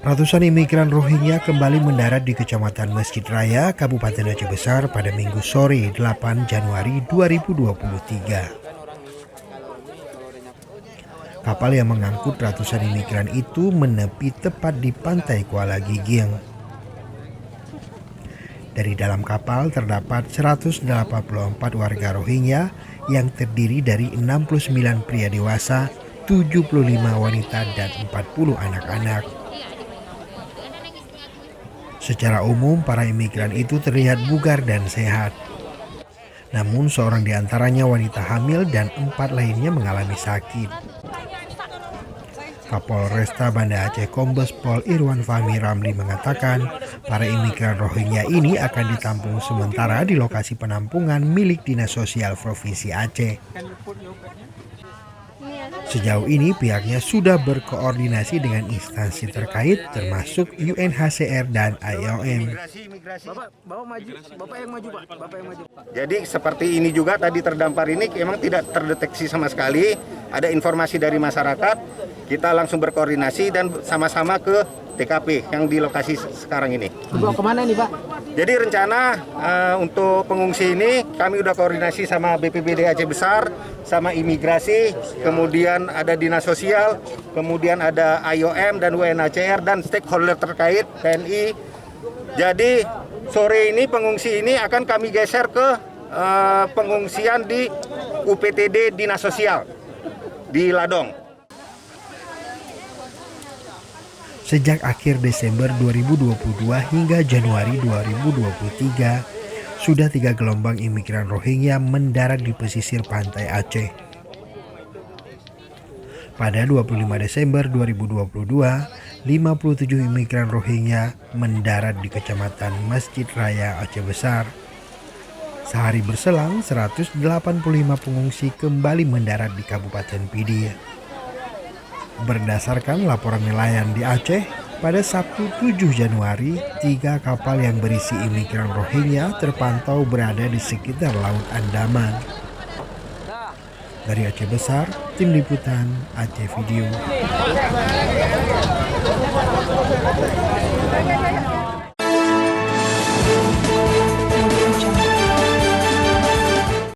Ratusan imigran Rohingya kembali mendarat di Kecamatan Masjid Raya, Kabupaten Aceh Besar pada Minggu sore 8 Januari 2023. Kapal yang mengangkut ratusan imigran itu menepi tepat di pantai Kuala Giging. Dari dalam kapal terdapat 184 warga Rohingya yang terdiri dari 69 pria dewasa, 75 wanita, dan 40 anak-anak. Secara umum, para imigran itu terlihat bugar dan sehat. Namun, seorang di antaranya wanita hamil dan 4 lainnya mengalami sakit. Kapolresta Banda Aceh Kombes Pol Irwan Fahmi Ramli mengatakan, para imigran Rohingya ini akan ditampung sementara di lokasi penampungan milik Dinas Sosial Provinsi Aceh. Sejauh ini pihaknya sudah berkoordinasi dengan instansi terkait termasuk UNHCR dan IOM. Jadi seperti ini juga tadi terdampar ini memang tidak terdeteksi sama sekali. Ada informasi dari masyarakat, kita langsung berkoordinasi dan sama-sama ke TKP yang di lokasi sekarang ini. Dibawa kemana nih Pak? Jadi rencana untuk pengungsi ini kami udah koordinasi sama BPBD Aceh Besar, sama imigrasi, kemudian ada dinas sosial, kemudian ada IOM dan UNHCR dan stakeholder terkait TNI. Jadi sore ini pengungsi ini akan kami geser ke pengungsian di UPTD Dinas Sosial di Ladong. Sejak akhir Desember 2022 hingga Januari 2023, sudah 3 gelombang imigran Rohingya mendarat di pesisir pantai Aceh. Pada 25 Desember 2022, 57 imigran Rohingya mendarat di Kecamatan Masjid Raya Aceh Besar. Sehari berselang, 185 pengungsi kembali mendarat di Kabupaten Pidi. Berdasarkan laporan nelayan di Aceh, pada Sabtu 7 Januari, 3 kapal yang berisi imigran Rohingya terpantau berada di sekitar Laut Andaman. Dari Aceh Besar, Tim Liputan Aceh Video.